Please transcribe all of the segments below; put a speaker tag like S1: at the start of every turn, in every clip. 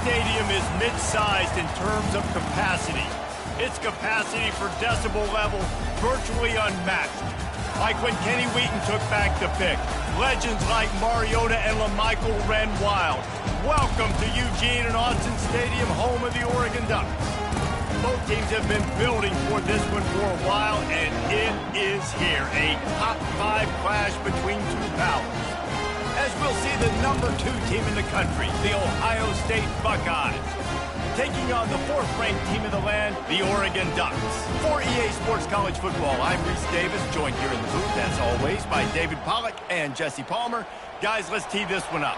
S1: stadium is mid-sized in terms of capacity. Its capacity for decibel level virtually unmatched. Like when Kenny Wheaton took back the pick. Legends like Mariota and LaMichael ran wild. Welcome to Eugene and Austin Stadium, home of the Oregon Ducks. Both teams have been building for this one for a while, and it is here. A top 5 clash between two powers. As we'll see the number 2 team in the country, the Ohio State Buckeyes, taking on the 4th-ranked team of the land, the Oregon Ducks. For EA Sports College Football, I'm Reese Davis, joined here in the booth, as always, by David Pollack and Jesse Palmer. Guys, let's tee this one up.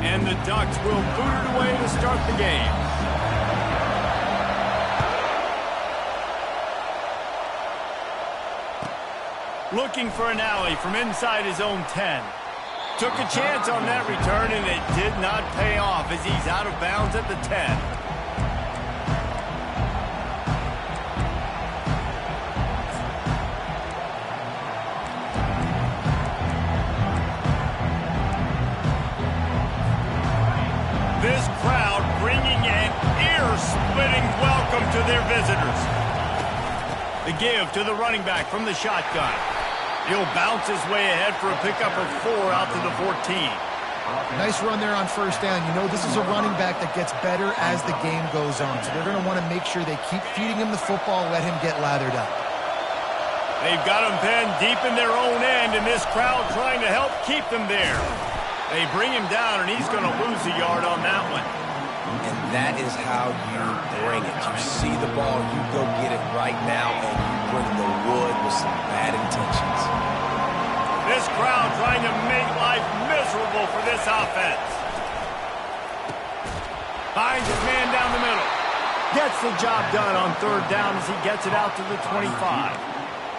S1: And the Ducks will boot it away to start the game. Looking for an alley from inside his own 10. Took a chance on that return, and it did not pay off as he's out of bounds at the 10. This crowd bringing an ear-splitting welcome to their visitors. The give to the running back from the shotgun. He'll bounce his way ahead for a pickup of 4 out to the 14.
S2: Nice run there on first down. You know, this is a running back that gets better as the game goes on. So they're going to want to make sure they keep feeding him the football and let him get lathered up.
S1: They've got him pinned deep in their own end, and this crowd trying to help keep them there. They bring him down, and he's going to lose a yard on that one.
S3: And that is how you bring it. You see the ball, you go get it right now, and you bring the wood with some bad intentions.
S1: This crowd trying to make life miserable for this offense. Finds his man down the middle. Gets the job done on 3rd down as he gets it out to the 25.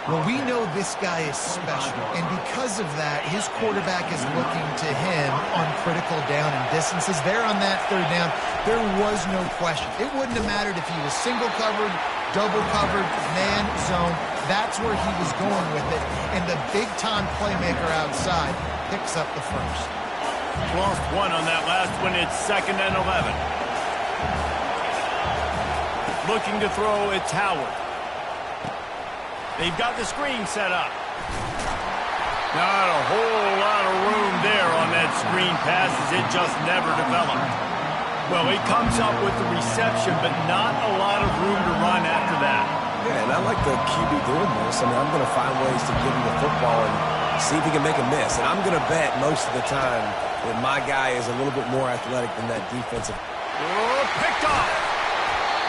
S2: Well, we know this guy is special, and because of that, his quarterback is looking to him on critical down and distances. There on that 3rd down, there was no question. It wouldn't have mattered if he was single covered, double covered, man, zone. That's where he was going with it, and the big-time playmaker outside picks up the first.
S1: Lost 1 on that last one. It's 2nd and 11. Looking to throw, it's Howard. They've got the screen set up. Not a whole lot of room there on that screen pass as it just never developed. Well, he comes up with the reception, but not a lot of room to run after that.
S3: Yeah, and I like the QB doing this. I mean, I'm going to find ways to give him the football and see if he can make a miss. And I'm going to bet most of the time that my guy is a little bit more athletic than that defensive.
S1: Oh, picked off.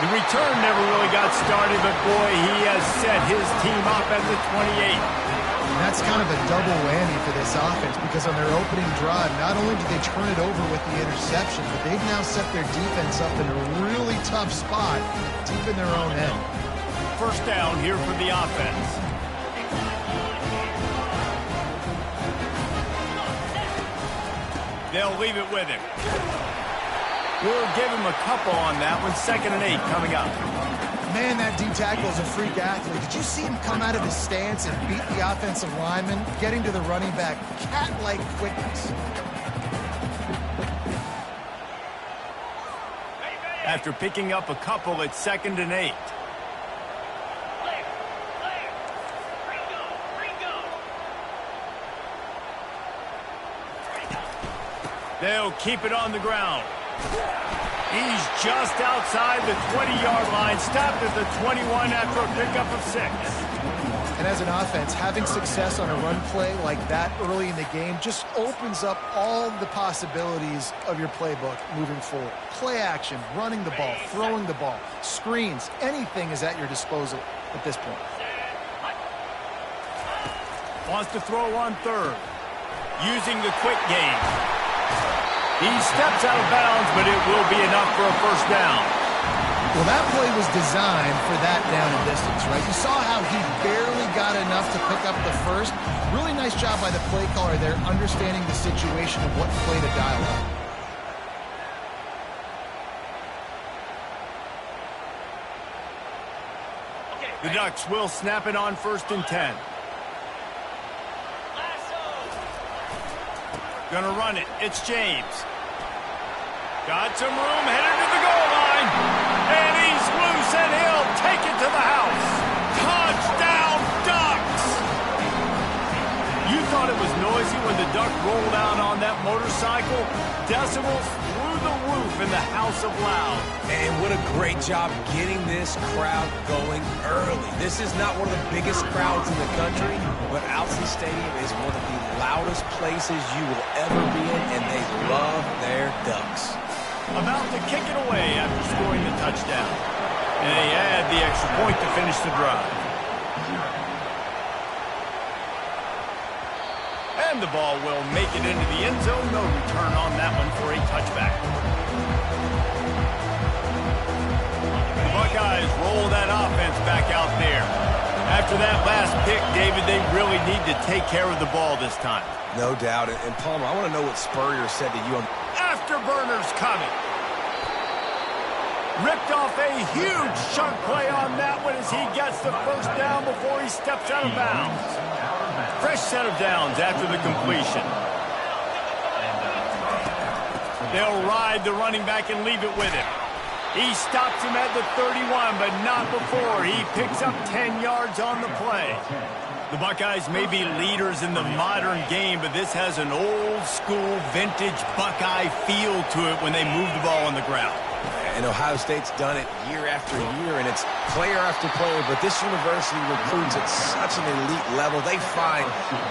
S1: The return never really got started, but boy, he has set his team up at the 28.
S2: And that's kind of a double whammy for this offense because on their opening drive, not only did they turn it over with the interception, but they've now set their defense up in a really tough spot deep in their own end.
S1: First down here for the offense. They'll leave it with him. We'll give him a couple on that one. 2nd and 8 coming up.
S2: Man, that D-tackle is a freak athlete. Did you see him come out of his stance and beat the offensive lineman, getting to the running back? Cat-like quickness.
S1: After picking up a couple, it's 2nd and 8. They'll keep it on the ground. He's just outside the 20-yard line, stopped at the 21 after a pickup of 6.
S2: And as an offense, having success on a run play like that early in the game just opens up all the possibilities of your playbook moving forward. Play action, running the ball, throwing the ball, screens, anything is at your disposal at this point.
S1: Wants to throw on 3rd, using the quick game. He steps out of bounds, but it will be enough for a first down.
S2: Well, that play was designed for that down and distance, right? You saw how he barely got enough to pick up the first. Really nice job by the play caller there, understanding the situation of what play to dial up.
S1: The Ducks will snap it on 1st and 10. Gonna run it. It's James. Got some room, headed to the goal line. And he's loose, and he'll take it to the house. Touchdown, Ducks! You thought it was noisy when the Duck rolled out on that motorcycle? Decibels through the roof in the House of Loud.
S3: And what a great job getting this crowd going early. This is not one of the biggest crowds in the country, but Alcee Stadium is one of the loudest places you will ever be in, and they love their Ducks.
S1: About to kick it away after scoring the touchdown. And they add the extra point to finish the drive. And the ball will make it into the end zone. No return on that one for a touchback. The Buckeyes roll that offense back out there. After that last pick, David, they really need to take care of the ball this time.
S3: No doubt. And Palmer, I want to know what Spurrier said to you on...
S1: Afterburners coming. Ripped off a huge chunk play on that one as he gets the first down before he steps out of bounds. Fresh set of downs after the completion. They'll ride the running back and leave it with him. He stops him at the 31, but not before he picks up 10 yards on the play. The Buckeyes may be leaders in the modern game, but this has an old-school, vintage Buckeye feel to it when they move the ball on the ground.
S3: And Ohio State's done it year after year, and it's player after player, but this university recruits at such an elite level. They find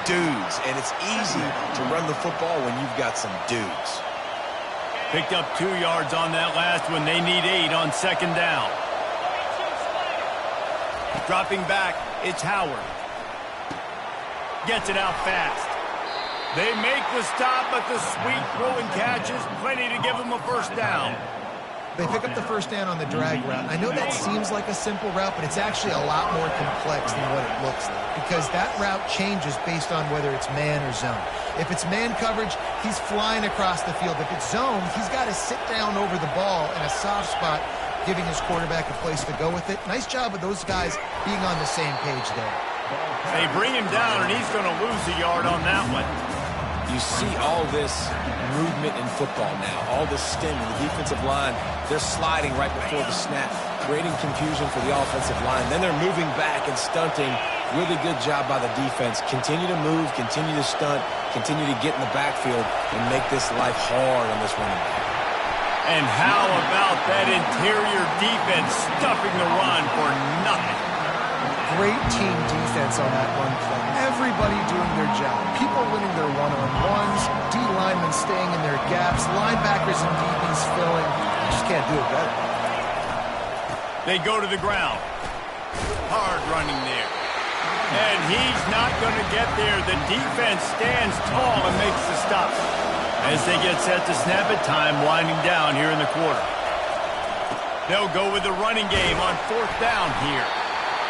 S3: dudes, and it's easy to run the football when you've got some dudes.
S1: Picked up 2 yards on that last one. They need 8 on 2nd down. Dropping back, it's Howard. Gets it out fast. They make the stop, but the sweet throw and catch is plenty to give them a first down.
S2: They pick up the first down on the drag route. I know that seems like a simple route, but it's actually a lot more complex than what it looks like, because that route changes based on whether it's man or zone. If it's man coverage, he's flying across the field. If it's zone, he's got to sit down over the ball in a soft spot, giving his quarterback a place to go with it. Nice job of those guys being on the same page there.
S1: They bring him down, and he's going to lose a yard on that one.
S3: You see all this movement in football now, all this stemming. The defensive line, they're sliding right before the snap, creating confusion for the offensive line. Then they're moving back and stunting. Really good job by the defense. Continue to move, continue to stunt, continue to get in the backfield and make this life hard on this running back.
S1: And how about that interior defense stuffing the run for nothing?
S2: Great team defense on that run play. Everybody doing their job. People winning their one-on-ones, D linemen staying in their gaps, linebackers and DBs filling. You just can't do it better.
S1: They go to the ground. Hard running there. And he's not going to get there. The defense stands tall and makes the stop. As they get set to snap it, time winding down here in the quarter. They'll go with the running game on 4th down here.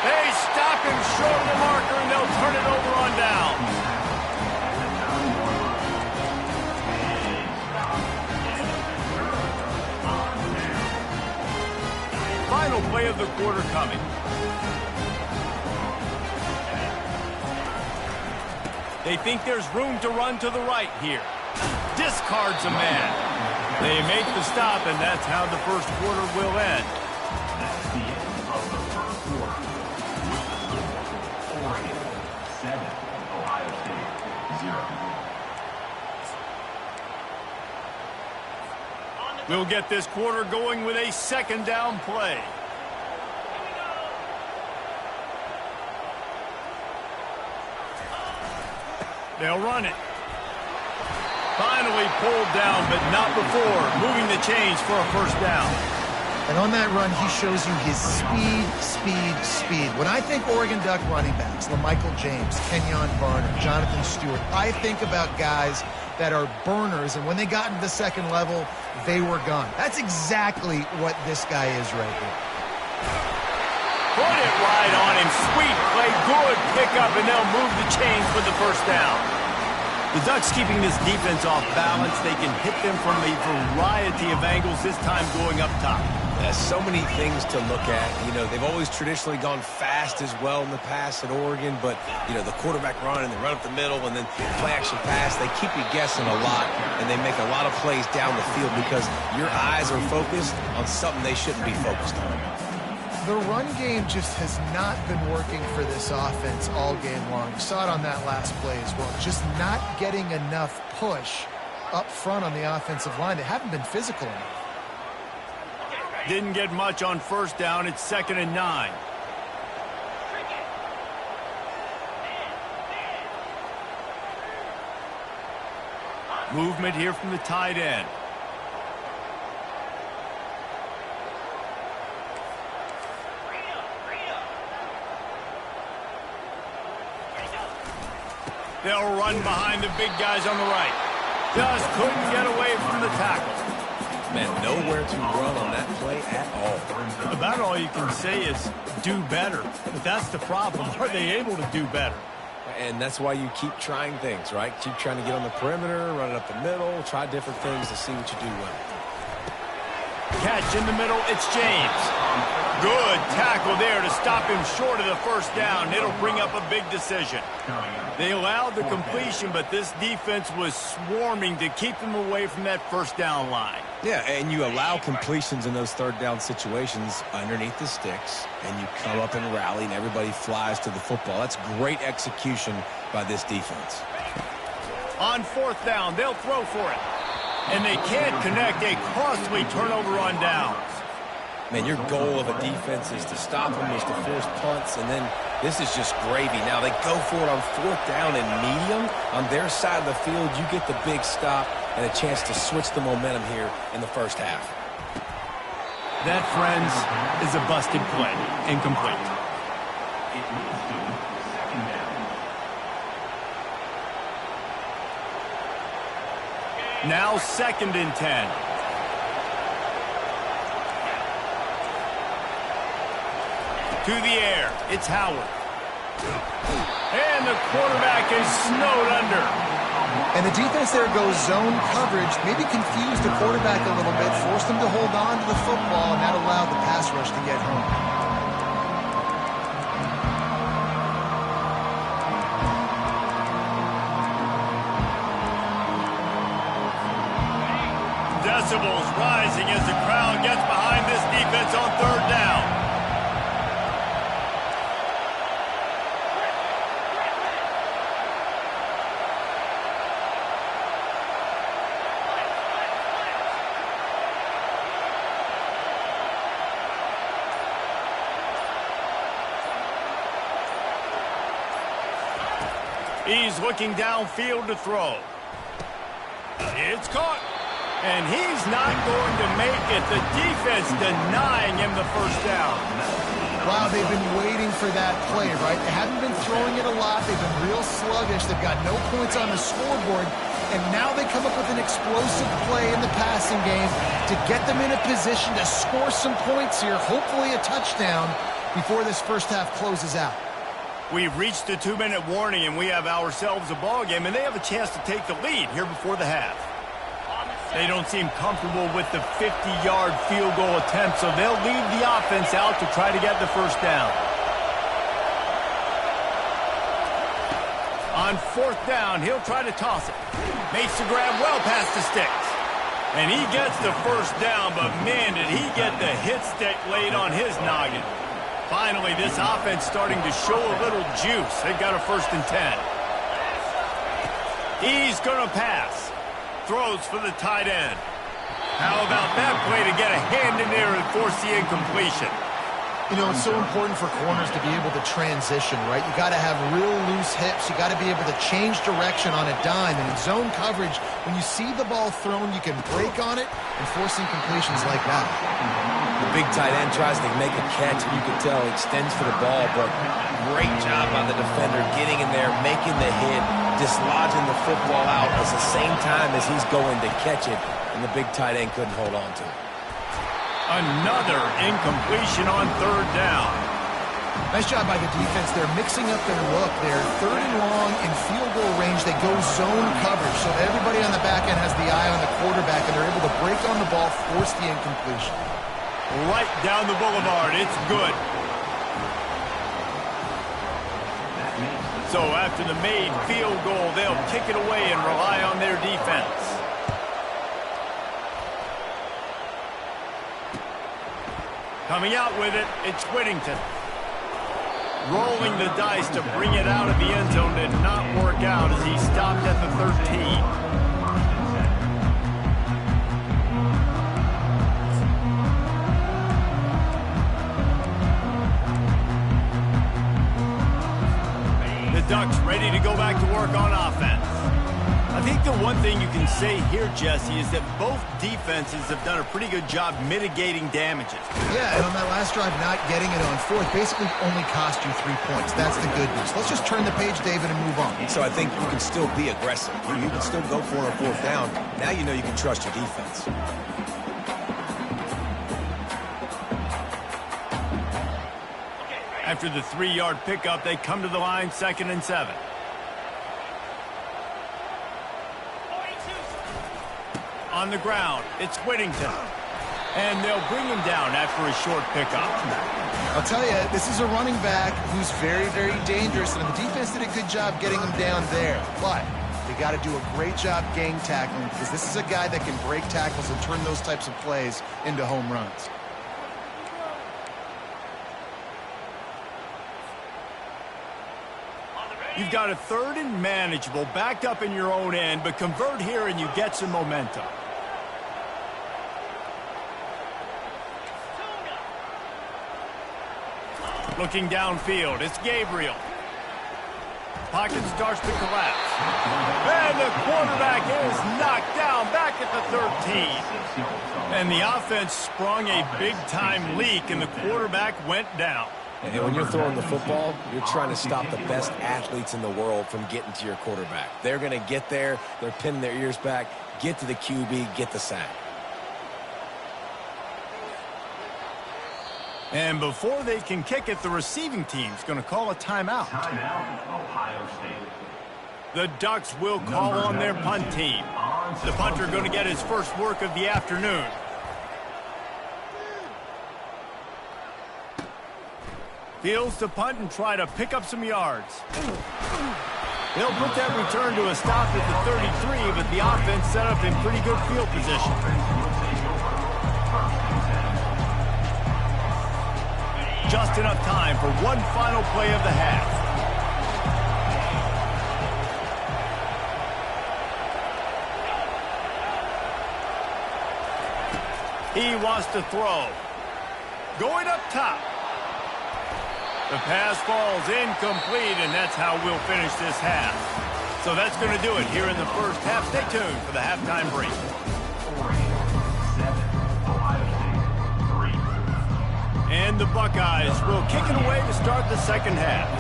S1: They stop him short of the marker, and they'll turn it over on down. Final play of the quarter coming. They think there's room to run to the right here. Discards a man. They make the stop, and that's how the first quarter will end. We'll get this quarter going with a 2nd down play. They'll run it. Finally pulled down, but not before moving the chains for a first down.
S2: And on that run, he shows you his speed. When I think Oregon Duck running backs, LaMichael James, Kenyon Barner, Jonathan Stewart, I think about guys that are burners, and when they got into the second level, they were gone. That's exactly what this guy is right here.
S1: Put it right on him. Sweet play, good pickup, and they'll move the chains for the first down. The Ducks keeping this defense off balance. They can hit them from a variety of angles, this time going up top.
S3: So many things to look at. You know, they've always traditionally gone fast as well in the past at Oregon, but, you know, the quarterback run and they run up the middle and then play action pass, they keep you guessing a lot, and they make a lot of plays down the field because your eyes are focused on something they shouldn't be focused on.
S2: The run game just has not been working for this offense all game long. You saw it on that last play as well. Just not getting enough push up front on the offensive line. They haven't been physical enough.
S1: Didn't get much on first down. It's 2nd and 9. Movement here from the tight end. They'll run behind the big guys on the right. Just couldn't get away from the tackle.
S3: Man, nowhere to run on that play at all.
S1: About all you can say is do better. But that's the problem. Are they able to do better?
S3: And that's why you keep trying things, right? Keep trying to get on the perimeter, run it up the middle, try different things to see what you do well.
S1: Catch in the middle, it's James. Good tackle there to stop him short of the first down. It'll bring up a big decision. They allowed the completion, but this defense was swarming to keep them away from that first down line.
S3: Yeah, and you allow completions in those third down situations underneath the sticks, and you come up and rally, and everybody flies to the football. That's great execution by this defense.
S1: On 4th down, they'll throw for it. And they can't connect a costly turnover on downs.
S3: Man, your goal of a defense is to stop them, is to force punts, and then this is just gravy. Now, they go for it on 4th down and medium. On their side of the field, you get the big stop and a chance to switch the momentum here in the first half.
S1: That, friends, is a busted play. Incomplete. Now 2nd and 10. To the air, it's Howard. And the quarterback is snowed under.
S2: And the defense there goes zone coverage, maybe confused the quarterback a little bit, forced him to hold on to the football, and that allowed the pass rush to get home.
S1: Decibels rising as the crowd gets behind this defense on 3rd down. He's looking downfield to throw. It's caught. And he's not going to make it. The defense denying him the first down.
S2: Wow, they've been waiting for that play, right? They haven't been throwing it a lot. They've been real sluggish. They've got no points on the scoreboard. And now they come up with an explosive play in the passing game to get them in a position to score some points here, hopefully a touchdown, before this first half closes out.
S1: We've reached the 2-minute warning, and we have ourselves a ball game, and they have a chance to take the lead here before the half. They don't seem comfortable with the 50-yard field goal attempt, so they'll leave the offense out to try to get the first down. On 4th down, he'll try to toss it. Makes the grab well past the sticks. And he gets the first down, but man, did he get the hit stick laid on his noggin. Finally, this offense starting to show a little juice. They've got a 1st and 10. He's going to pass. Throws for the tight end. How about that play to get a hand in there and force the incompletion?
S2: You know, it's so important for corners to be able to transition, right? You got to have real loose hips. You got to be able to change direction on a dime. And in zone coverage, when you see the ball thrown, you can break on it and force incompletions like that.
S3: The big tight end tries to make a catch, and you can tell he extends for the ball, but great job by the defender getting in there, making the hit, dislodging the football out at the same time as he's going to catch it, and the big tight end couldn't hold on to it.
S1: Another incompletion on 3rd down.
S2: Nice job by the defense. They're mixing up their look. They're 3rd and long in field goal range. They go zone coverage, so everybody on the back end has the eye on the quarterback, and they're able to break on the ball, force the incompletion.
S1: right down the boulevard. It's good. So after the made field goal, they'll kick it away and rely on their defense. Coming out with it, it's Whittington. Rolling the dice to bring it out of the end zone did not work out as he stopped at the 13. Ducks ready to go back to work on offense. I think the one thing you can say here, Jesse, is that both defenses have done a pretty good job mitigating damages.
S2: Yeah, and on that last drive, not getting it on fourth basically only cost you 3 points. That's the good news. Let's just turn the page, David, and move on.
S3: So I think you can still be aggressive. You can still go for it on fourth down. Now you know you can trust your defense.
S1: After the 3-yard pickup, they come to the line, 2nd and 7. On the ground, it's Whittington. And they'll bring him down after a short pickup.
S2: I'll tell you, this is a running back who's very, very dangerous, and the defense did a good job getting him down there. But they got to do a great job gang tackling, because this is a guy that can break tackles and turn those types of plays into home runs.
S1: You've got a 3rd and manageable, backed up in your own end, but convert here and you get some momentum. Looking downfield, it's Gabriel. Pocket starts to collapse. And the quarterback is knocked down back at the 13. And the offense sprung a big-time leak, and the quarterback went down.
S3: And when you're throwing the football, you're trying to stop the best athletes in the world from getting to your quarterback. They're going to get there. They're pinning their ears back, get to the QB, get the sack.
S1: And before they can kick it, the receiving team's going to call a timeout.
S4: Timeout, Ohio State.
S1: The Ducks will call on their punt team. The punter going to get his first work of the afternoon. Fields to punt and try to pick up some yards. They'll put that return to a stop at the 33, but the offense set up in pretty good field position. Just enough time for one final play of the half. He wants to throw. Going up top. The pass falls incomplete, and that's how we'll finish this half. So that's going to do it here in the first half. Stay tuned for the halftime break.
S4: 7, Ohio State 3.
S1: And the Buckeyes will kick it away to start the second half.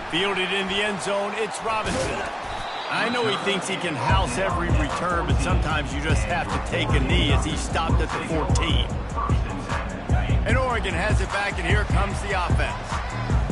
S1: Fielded in the end zone, it's Robinson. I know he thinks he can house every return, but sometimes you just have to take a knee as he stopped at the 14. And Oregon has it back, and here comes the offense.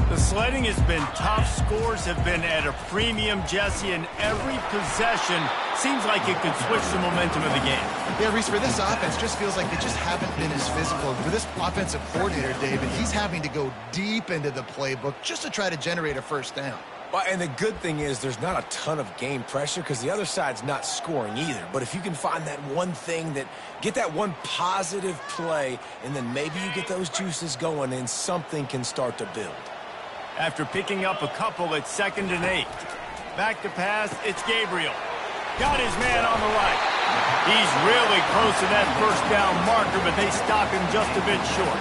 S1: The sledding has been tough. Scores have been at a premium, Jesse, and every possession seems like it could switch the momentum of the game.
S2: Yeah, Reese, for this offense, just feels like they just haven't been as physical. For this offensive coordinator, David, he's having to go deep into the playbook just to try to generate a first down.
S3: Well, and the good thing is there's not a ton of game pressure because the other side's not scoring either. But if you can find that one thing, get that one positive play, and then maybe you get those juices going and something can start to build.
S1: After picking up a couple at 2nd and 8. Back to pass, it's Gabriel. Got his man on the right. He's really close to that first down marker, but they stop him just a bit short.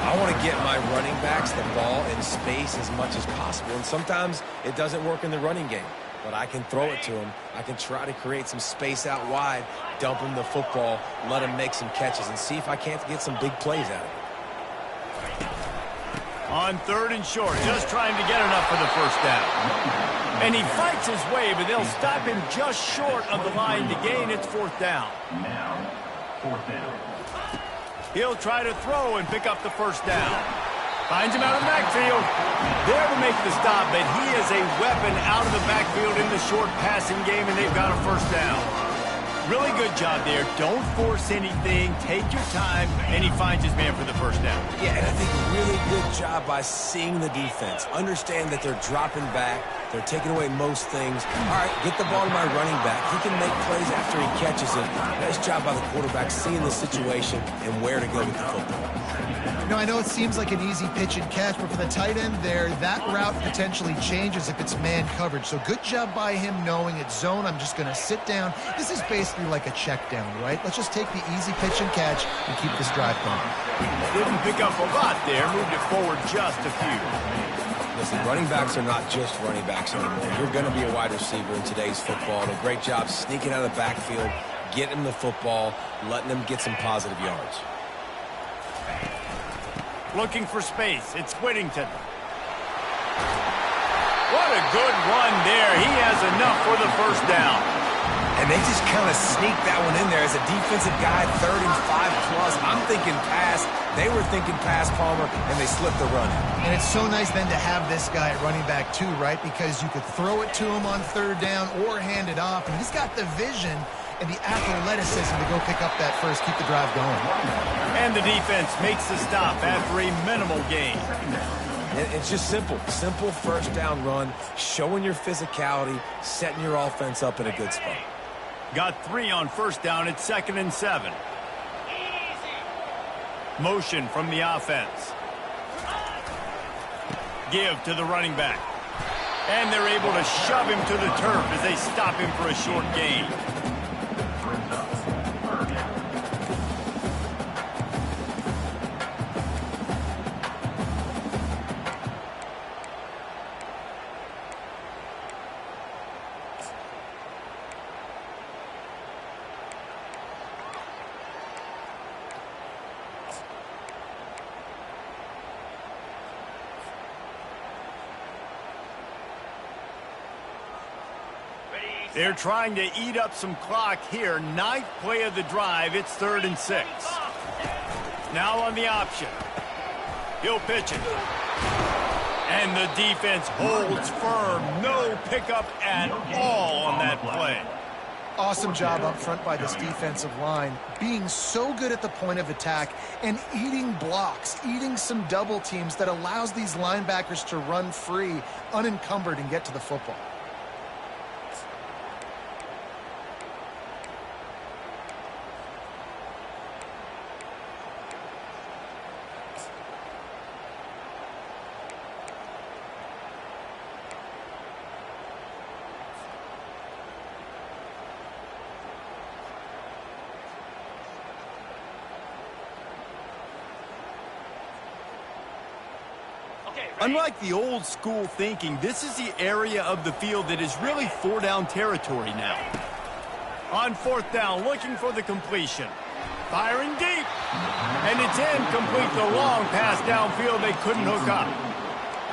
S3: I want to get my running backs the ball in space as much as possible. And sometimes it doesn't work in the running game, but I can throw it to them. I can try to create some space out wide, dump him the football, let him make some catches, and see if I can't get some big plays out of it.
S1: On 3rd and short, just trying to get enough for the first down. And he fights his way, but they'll stop him just short of the line to gain. It's 4th down.
S4: Now, 4th down.
S1: He'll try to throw and pick up the first down. Finds him out of the backfield. There to make the stop, but he is a weapon out of the backfield in the short passing game, and they've got a first down. Really good job there. Don't force anything. Take your time, and he finds his man for the first down.
S3: Yeah, and I think a really good job by seeing the defense. Understand that they're dropping back. They're taking away most things. All right, get the ball to my running back. He can make plays after he catches it. Nice job by the quarterback seeing the situation and where to go with the football.
S2: You know, I know it seems like an easy pitch and catch, but for the tight end there, that route potentially changes if it's man coverage. So good job by him knowing it's zone. I'm just going to sit down. This is basically like a check down, right? Let's just take the easy pitch and catch and keep this drive going.
S1: Didn't pick up a lot there. Moved it forward just a few.
S3: Listen, running backs are not just running backs anymore. You're going to be a wide receiver in today's football. A great job sneaking out of the backfield, getting him the football, letting him get some positive yards.
S1: Looking for space. It's Whittington. What a good run there. He has enough for the first down.
S3: And they just kind of sneaked that one in there as a defensive guy, 3rd and 5+. I'm thinking pass. They were thinking pass, Palmer, and they slipped the run.
S2: And it's so nice then to have this guy at running back too, right? Because you could throw it to him on 3rd down or hand it off. And he's got the vision and the athleticism to go pick up that first, keep the drive going.
S1: And the defense makes the stop after a minimal gain.
S3: It's just simple. Simple first down run, showing your physicality, setting your offense up in a good spot.
S1: Got 3 on first down. It's 2nd and 7. Motion from the offense. Give to the running back. And they're able to shove him to the turf as they stop him for a short gain. They're trying to eat up some clock here. 9th play of the drive. It's 3rd and 6. Now on the option. He'll pitch it. And the defense holds firm. No pickup at all on that play.
S2: Awesome job up front by this defensive line, being so good at the point of attack and eating blocks, eating some double teams that allows these linebackers to run free, unencumbered, and get to the football.
S1: Unlike the old school thinking, this is the area of the field that is really 4-down territory now. On 4th down, looking for the completion. Firing deep. And it's incomplete. The long pass downfield they couldn't hook up.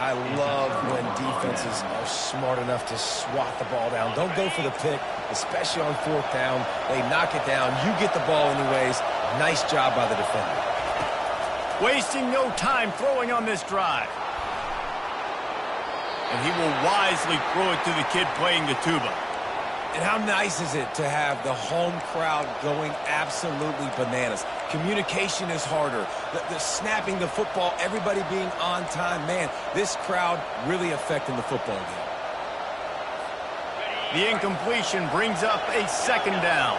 S3: I love when defenses are smart enough to swat the ball down. Don't go for the pick, especially on 4th down. They knock it down. You get the ball anyways. Nice job by the defender.
S1: Wasting no time throwing on this drive. And he will wisely throw it to the kid playing the tuba.
S3: And how nice is it to have the home crowd going absolutely bananas? Communication is harder. The snapping the football, everybody being on time. Man, this crowd really affecting the football game.
S1: The incompletion brings up a 2nd down.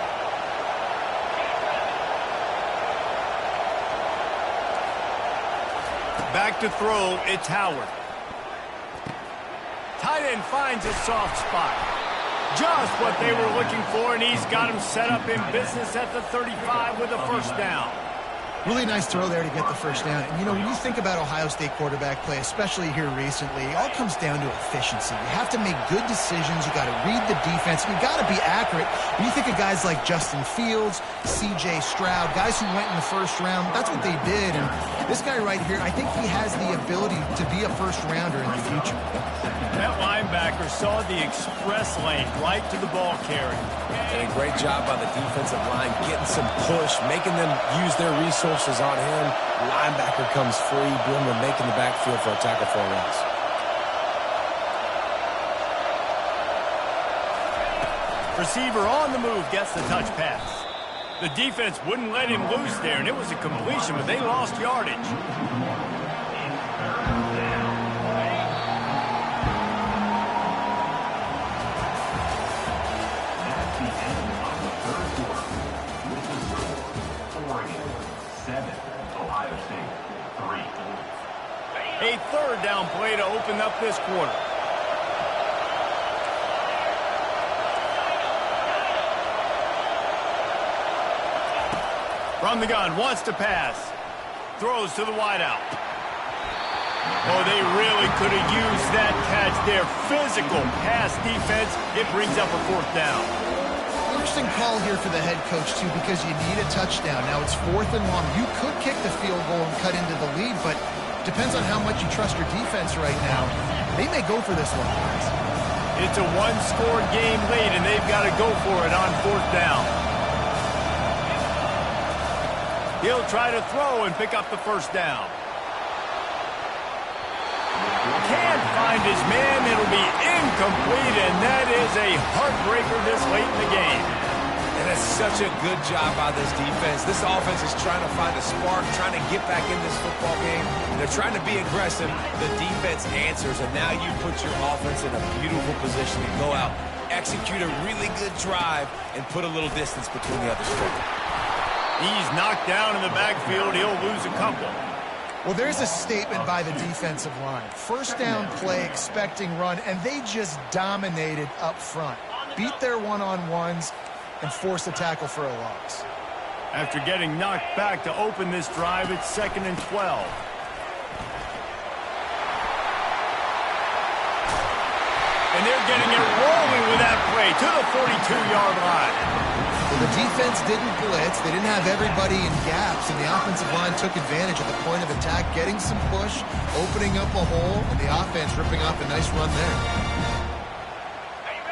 S1: Back to throw, it's Howard. Tight end finds a soft spot. Just what they were looking for, and he's got him set up in business at the 35 with a first down.
S2: Really nice throw there to get the first down. And, you know, when you think about Ohio State quarterback play, especially here recently, it all comes down to efficiency. You have to make good decisions. You got to read the defense. You got to be accurate. When you think of guys like Justin Fields, C.J. Stroud, guys who went in the first round, that's what they did. And This guy right here, I think he has the ability to be a first-rounder in the future.
S1: That linebacker saw the express lane right to the ball carrier.
S3: And a great job by the defensive line, getting some push, making them use their resources on him. Linebacker comes free, Boomer making the backfield for a tackle for a loss.
S1: Receiver on the move gets the touch pass. The defense wouldn't let him loose there, and it was a completion, but they lost yardage. A third down play to open up this quarter. From the gun, wants to pass. Throws to the wideout. Oh, they really could have used that catch there. Physical pass defense. It brings up a fourth down.
S2: Interesting call here for the head coach, too, because you need a touchdown. Now it's 4th and long. You could kick the field goal and cut into the lead, but depends on how much you trust your defense right now. They may go for this one, guys.
S1: It's a one-score game lead, and they've got to go for it on 4th down. He'll try to throw and pick up the first down. Can't find his man. It'll be incomplete, and that is a heartbreaker this late in the game.
S3: And that's such a good job by this defense. This offense is trying to find a spark, trying to get back in this football game. They're trying to be aggressive. The defense answers, and now you put your offense in a beautiful position to go out, execute a really good drive, and put a little distance between the other strikers.
S1: He's knocked down in the backfield. He'll lose a couple.
S2: Well, there's a statement by the defensive line. First down play, expecting run, and they just dominated up front. Beat their one-on-ones and forced a tackle for a loss.
S1: After getting knocked back to open this drive, it's 2nd and 12. And they're getting it rolling with that play to the 42-yard line.
S2: Well, the defense didn't blitz. They didn't have everybody in gaps, and the offensive line took advantage of the point of attack, getting some push, opening up a hole, and the offense ripping off a nice run there.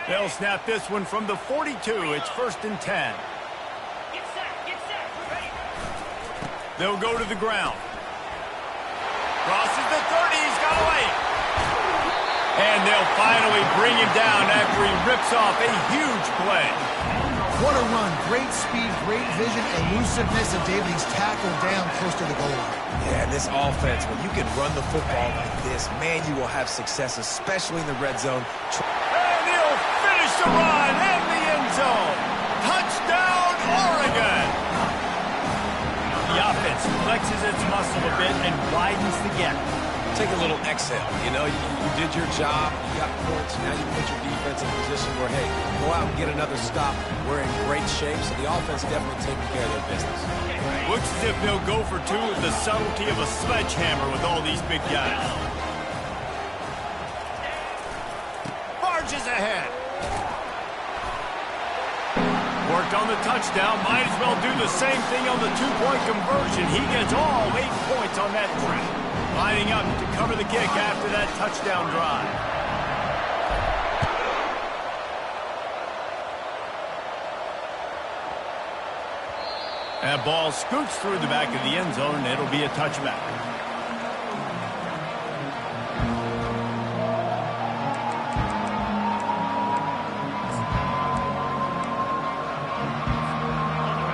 S1: They'll snap this one from the 42. It's 1st and 10. They'll go to the ground. Crosses the 30. He's got away. And they'll finally bring him down after he rips off a huge play.
S2: What a run. Great speed, great vision, elusiveness, and Davies tackled down close to the goal line.
S3: Yeah, and this offense, when you can run the football like this, man, you will have success, especially in the red zone.
S1: And he'll finish the run in the end zone. Touchdown, Oregon. The offense flexes its muscle a bit and widens the gap.
S3: Take a little exhale. You know, you did your job. You got points. Now you put your defense in a position where, hey, go out and get another stop. We're in great shape, so the offense definitely taking care of their business.
S1: Looks as if they'll go for two with the subtlety of a sledgehammer with all these big guys. Barges ahead. Worked on the touchdown. Might as well do the same thing on the two-point conversion. He gets all 8 points on that trip. Lining up to cover the kick after that touchdown drive. That ball scoots through the back of the end zone, and it'll be a touchback.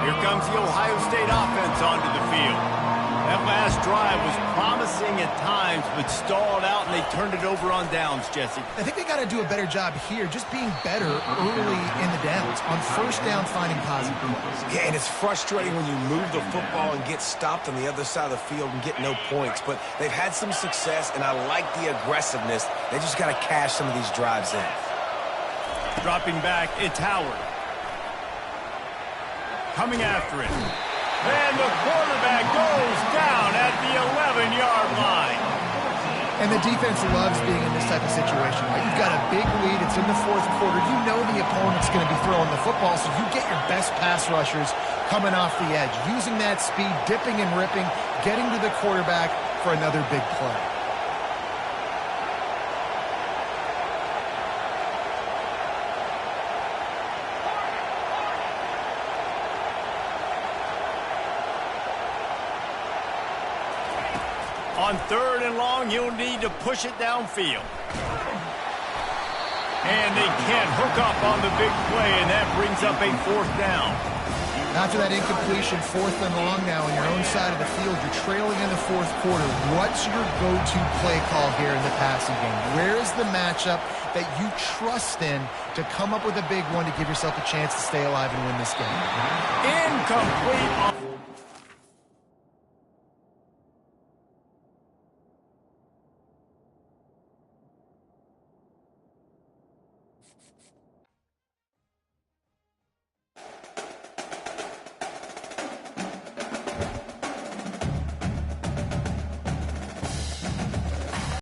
S1: Here comes the Ohio State offense onto the field. That last drive was promising at times, but stalled out, and they turned it over on downs, Jesse.
S2: I think they got to do a better job here, just being better early in the downs. On first down, finding positive plays.
S3: Yeah, and it's frustrating when you move the football and get stopped on the other side of the field and get no points. But they've had some success, and I like the aggressiveness. They just got to cash some of these drives in.
S1: Dropping back, it's Howard. Coming after it. And the quarterback goes down at the 11-yard line.
S2: And the defense loves being in this type of situation, right? You've got a big lead. It's in the 4th quarter. You know the opponent's going to be throwing the football, so you get your best pass rushers coming off the edge, using that speed, dipping and ripping, getting to the quarterback for another big play.
S1: On 3rd and long, he'll need to push it downfield. And they can't hook up on the big play, and that brings up a 4th down.
S2: After that incompletion, 4th and long now on your own side of the field, you're trailing in the 4th quarter. What's your go-to play call here in the passing game? Where is the matchup that you trust in to come up with a big one to give yourself a chance to stay alive and win this game?
S1: Incomplete